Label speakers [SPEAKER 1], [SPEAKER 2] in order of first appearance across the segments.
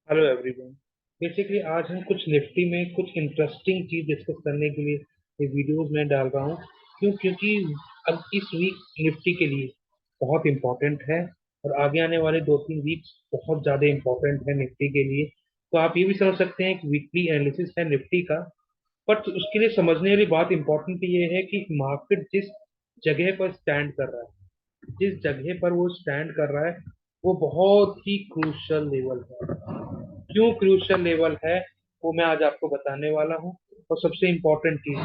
[SPEAKER 1] Hello everyone. Basically आज हम कुछ निफ्टी में कुछ इंटरेस्टिंग चीज डिस्कस करने के लिए ये वीडियोस में डाल रहा हूँ। क्योंकि अब इस वीक निफ्टी के लिए बहुत इंपॉर्टेंट है और आगे आने वाले 2-3 वीक्स बहुत ज़्यादा इंपॉर्टेंट है निफ्टी के लिए। तो आप ये भी समझ सकते हैं कि वीकली एनालिसिस है निफ्टी का। बट उसके लिए समझने वाली बात इंपॉर्टेंट ये है कि मार्केट जिस जगह पर स्टैंड कर रहा है, जिस जगह पर वो स्टैंड कर रहा है, वो बहुत ही क्रूशियल लेवल है। क्यों क्रूशियल लेवल है वो मैं आज आपको बताने वाला हूँ। और सबसे इम्पोर्टेंट चीज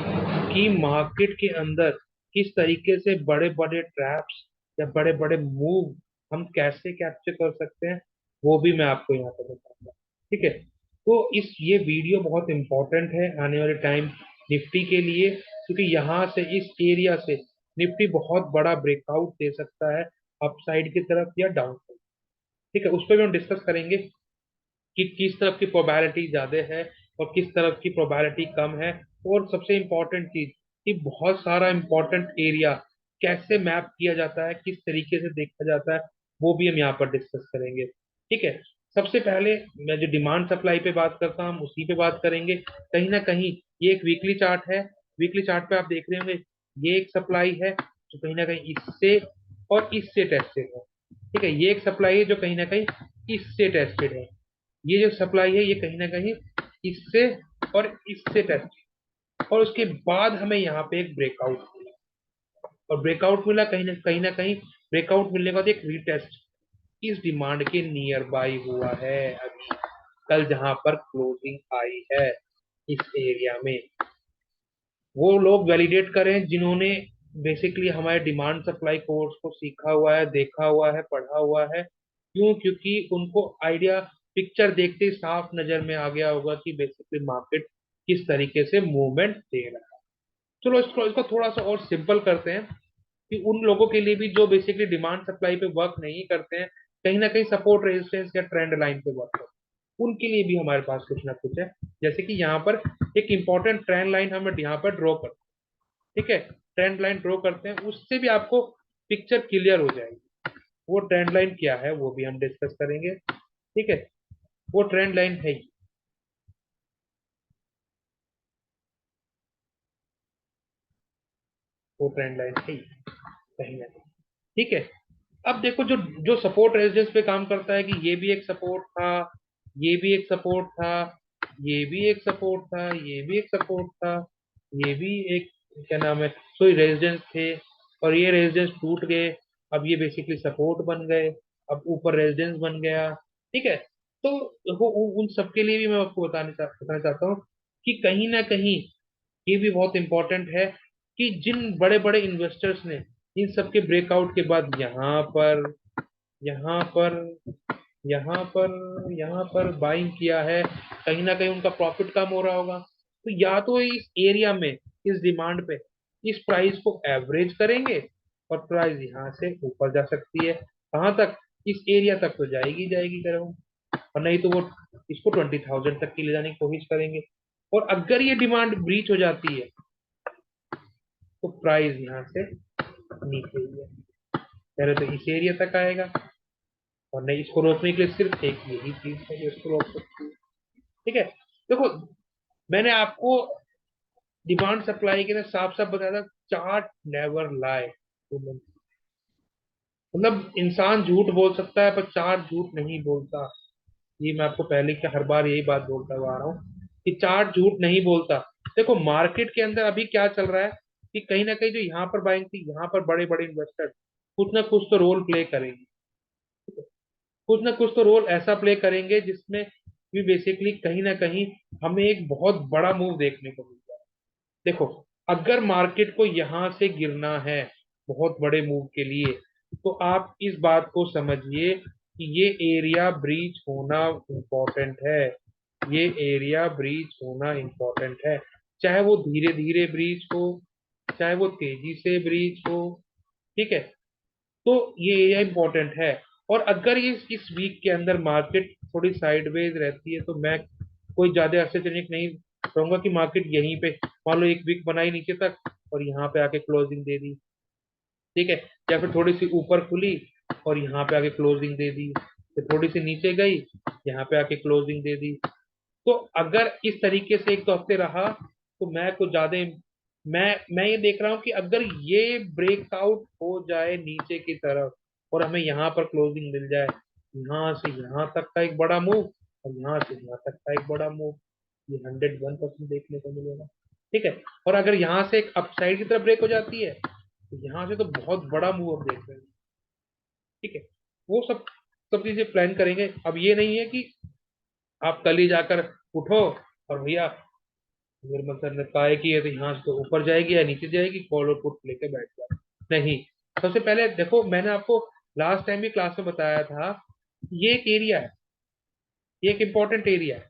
[SPEAKER 1] कि मार्केट के अंदर किस तरीके से बड़े बड़े ट्रैप्स या बड़े बड़े मूव हम कैसे कैप्चर कर सकते हैं, वो भी मैं आपको यहाँ पर बताऊंगा। ठीक है। तो इस ये वीडियो बहुत इंपॉर्टेंट है आने वाले टाइम निफ्टी के लिए, क्योंकि यहाँ से इस एरिया से निफ्टी बहुत बड़ा ब्रेकआउट दे सकता है अपसाइड की तरफ या डाउन साइड। ठीक है, उस पर भी हम डिस्कस करेंगे कि किस तरफ की प्रोबेबिलिटी ज्यादा है और किस तरफ की प्रोबेबिलिटी कम है। और सबसे इंपॉर्टेंट चीज कि बहुत सारा इंपॉर्टेंट एरिया कैसे मैप किया जाता है, किस तरीके से देखा जाता है, वो भी हम यहाँ पर डिस्कस करेंगे। ठीक है। सबसे पहले मैं जो डिमांड सप्लाई पे बात करता हूँ हम उसी पे बात करेंगे। कहीं ना कहीं ये एक वीकली चार्ट है। वीकली चार्ट पे आप देख रहे होंगे ये एक सप्लाई है जो कहीं ना कहीं इससे और इससे टेस्टेड है। ठीक है, ये एक सप्लाई है जो कहीं ना कहीं इससे टेस्टेड है। ये जो सप्लाई है ये कहीं ना कहीं इससे और इससे टच, और उसके बाद हमें यहाँ पे एक ब्रेकआउट मिला। और ब्रेकआउट मिला कहीं ना कहीं ब्रेकआउट मिलने के बाद एक रीटेस्ट इस डिमांड के नियर बाई हुआ है अभी कल जहां पर क्लोजिंग आई है इस एरिया में। वो लोग वैलिडेट करें जिन्होंने बेसिकली हमारे डिमांड सप्लाई कोर्स को सीखा हुआ है, देखा हुआ है, पढ़ा हुआ है। क्यों? क्योंकि उनको आइडिया पिक्चर देखते ही साफ नजर में आ गया होगा कि बेसिकली मार्केट किस तरीके से मूवमेंट दे रहा है। चलो इसको इसको थोड़ा सा और सिंपल करते हैं कि उन लोगों के लिए भी जो बेसिकली डिमांड सप्लाई पे वर्क नहीं करते हैं, कहीं ना कहीं सपोर्ट रेजिस्टेंस या ट्रेंड लाइन पे वर्क करते हैं, उनके लिए भी हमारे पास कुछ ना कुछ है। जैसे कि यहाँ पर एक इंपॉर्टेंट ट्रेंड लाइन हम यहाँ पर ड्रॉ करते हैं। ठीक है, ट्रेंड लाइन ड्रॉ करते हैं, उससे भी आपको पिक्चर क्लियर हो जाएगी। वो ट्रेंड लाइन क्या है वो भी हम डिस्कस करेंगे। ठीक है, वो ट्रेंड लाइन है ये। वो ट्रेंड लाइन है ये, कहीं ना कहीं। ठीक है। अब देखो जो जो सपोर्ट रेजिस्टेंस पे काम करता है कि ये भी एक सपोर्ट था, ये भी एक सपोर्ट था, ये भी एक सपोर्ट था, ये भी एक सपोर्ट था, ये भी एक क्या नाम है, तो रेजिस्टेंस थे। और ये रेजिस्टेंस टूट गए, अब ये बेसिकली सपोर्ट बन गए, अब ऊपर रेजिस्टेंस बन गया। ठीक है। तो देखो उन सबके लिए भी मैं आपको बताना चाहता हूँ कि कहीं ना कहीं ये भी बहुत इंपॉर्टेंट है कि जिन बड़े बड़े इन्वेस्टर्स ने इन सब के ब्रेकआउट के बाद यहाँ पर यहाँ पर बाइंग किया है, कहीं ना कहीं उनका प्रॉफिट कम हो रहा होगा। तो या तो इस एरिया में इस डिमांड पे इस प्राइस को एवरेज करेंगे और प्राइस यहाँ से ऊपर जा सकती है। कहाँ तक? इस एरिया तक तो जाएगी जाएगी करो, और नहीं तो वो इसको 20,000 तक की ले जाने की कोशिश करेंगे। और अगर ये डिमांड ब्रीच हो जाती है तो प्राइस यहाँ से नीचे ही है, पहले तो इस एरिया तक आएगा। और नहीं, इसको रोकने के लिए सिर्फ एक यही चीज है जो इसको रोक सकती है। ठीक है। देखो मैंने आपको डिमांड सप्लाई के लिए साफ साफ बताया था, चार्ट नेवर लाई। मतलब इंसान झूठ बोल सकता है पर चार्ट झूठ नहीं बोलता। ये मैं आपको पहले की हर बार यही बात बोलता हुआ आ रहा हूँ कि चार्ट झूठ नहीं बोलता। देखो मार्केट के अंदर अभी क्या चल रहा है कि कहीं ना कहीं जो यहाँ पर बाइंग थी, यहाँ पर बड़े बड़े इन्वेस्टर कुछ ना कुछ तो रोल प्ले करेंगे। कुछ ना कुछ तो रोल ऐसा प्ले करेंगे जिसमें भी बेसिकली कहीं ना कहीं हमें एक बहुत बड़ा मूव देखने को मिलता है। देखो अगर मार्केट को यहाँ से गिरना है बहुत बड़े मूव के लिए, तो आप इस बात को समझिए कि ये एरिया ब्रीच होना इम्पोर्टेंट है। ये एरिया ब्रीच होना इम्पोर्टेंट है, चाहे वो धीरे धीरे ब्रीच हो, चाहे वो तेजी से ब्रीच हो। ठीक है। तो ये एरिया इंपॉर्टेंट है। और अगर ये इस वीक के अंदर मार्केट थोड़ी साइडवेज रहती है तो मैं कोई ज्यादा आश्चर्यजनक नहीं कहूंगा कि मार्केट यहीं पे मान लो एक वीक बनाई नीचे तक और यहाँ पे आके क्लोजिंग दे दी। ठीक है। या फिर थोड़ी सी ऊपर खुली और यहाँ पे आके क्लोजिंग दे दी, फिर थोड़ी सी नीचे गई यहाँ पे आके क्लोजिंग दे दी। तो अगर इस तरीके से एक दो हफ्ते रहा तो मैं कुछ ज्यादा, मैं ये देख रहा हूँ कि अगर ये ब्रेकआउट हो जाए नीचे की तरफ और हमें यहाँ पर क्लोजिंग मिल जाए, यहाँ से यहाँ तक का एक बड़ा मूव और यहाँ से यहाँ तक का एक बड़ा मूव, ये 101% देखने को मिलेगा। ठीक है, और अगर यहाँ से एक अपसाइड की तरफ ब्रेक हो जाती है तो यहाँ से तो बहुत बड़ा मूव हम देख रहे हैं। ठीक है, वो सब सब चीजें प्लान करेंगे। अब ये नहीं है कि आप कल ही जाकर उठो और भैया निर्मल सर ने कहा है कि ये तो यहाँ से तो ऊपर जाएगी या नीचे जाएगी, कॉल और पुट लेके बैठ जाओ। नहीं, सबसे पहले देखो, मैंने आपको लास्ट टाइम भी क्लास में बताया था, ये एक एरिया है, ये एक इंपॉर्टेंट एरिया है।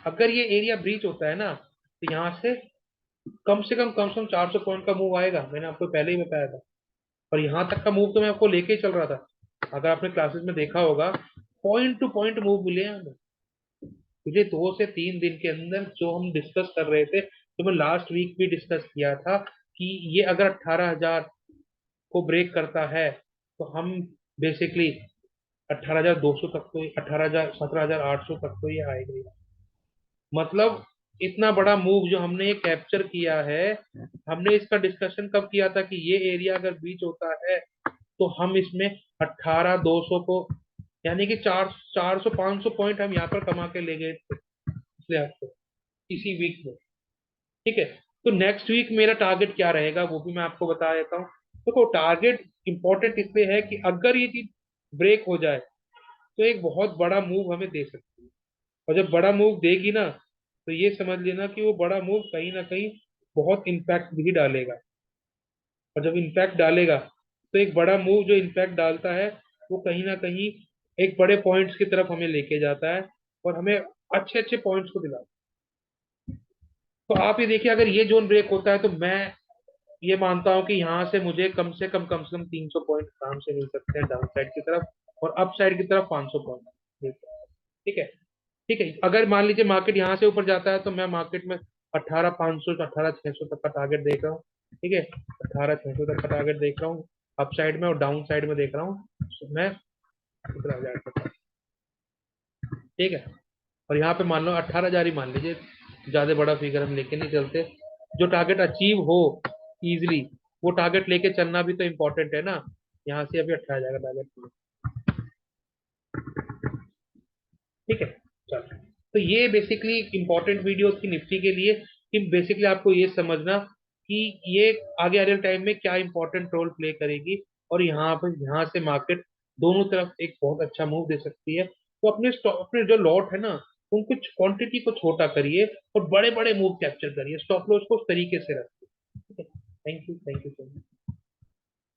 [SPEAKER 1] अगर ये एरिया ब्रीच होता है ना तो यहाँ से कम से कम 400 पॉइंट का मूव आएगा, मैंने आपको पहले ही बताया था। और यहाँ तक का मूव तो मैं आपको लेके ही चल रहा था, अगर आपने क्लासेस में देखा होगा, पॉइंट टू पॉइंट मूव मिले हैं हमें। मुझे 2 से 3 दिन के अंदर जो हम डिस्कस कर रहे थे, तो मैं लास्ट वीक भी डिस्कस किया था कि ये अगर 18,000 को ब्रेक करता है तो हम बेसिकली 18,200 तक तो, 18,000 17,800 तक तो ये आएगा ही। मतलब इतना बड़ा मूव जो हमने ये कैप्चर किया है, हमने इसका डिस्कशन कब किया था कि ये एरिया अगर बीच होता है तो हम इसमें 18,200 को, यानी कि 400 500 पॉइंट हम यहाँ पर कमा के ले गए थे पिछले हफ्ते, इसी वीक में। ठीक है, तो नेक्स्ट वीक मेरा टारगेट क्या रहेगा वो भी मैं आपको बता देता हूँ। देखो, टारगेट इंपॉर्टेंट इसलिए है कि अगर ये चीज ब्रेक हो जाए तो एक बहुत बड़ा मूव हमें दे सकती है, और जब बड़ा मूव देगी ना तो ये समझ लेना कि वो बड़ा मूव कहीं ना कहीं बहुत इम्पैक्ट भी डालेगा। और जब इम्पैक्ट डालेगा तो एक बड़ा मूव जो इम्पैक्ट डालता है वो कहीं ना कहीं एक बड़े पॉइंट्स की तरफ हमें लेके जाता है और हमें अच्छे अच्छे पॉइंट्स को दिलाता है। तो आप ये देखिए, अगर ये जोन ब्रेक होता है तो मैं ये मानता हूं कि यहाँ से कम से कम 300 पॉइंट आराम से मिल सकते हैं डाउन साइड की तरफ, और अप साइड की तरफ 500 पॉइंट मिलते हैं। ठीक है, ठीक है, अगर मान लीजिए मार्केट यहाँ से ऊपर जाता है तो मैं मार्केट में 18,500 से 18,600 तक का टारगेट देख रहा हूँ। ठीक है, 18,600 तक का टारगेट देख रहा हूँ अप साइड में, और डाउन साइड में देख रहा हूँ तो मैं 17,000 तक। ठीक है, और यहाँ पे मान लो 18,000 ही मान लीजिए, ज्यादा बड़ा फिगर हम लेके नहीं चलते, जो टारगेट अचीव हो इजिली वो टारगेट लेके चलना भी तो इम्पोर्टेंट है ना। यहाँ से अभी 18,000 का टारगेट। ठीक है, चलो, तो ये बेसिकली इंपॉर्टेंट वीडियो थी निफ्टी के लिए, कि बेसिकली आपको ये समझना कि ये आगे आने टाइम में क्या इंपॉर्टेंट रोल प्ले करेगी, और यहाँ पर यहाँ से मार्केट दोनों तरफ एक बहुत अच्छा मूव दे सकती है। तो अपने जो लॉट है ना, उनको क्वांटिटी को छोटा करिए और बड़े बड़े मूव कैप्चर करिए, स्टॉप लॉस को उस तरीके से रखिए। Thank you, thank you so much.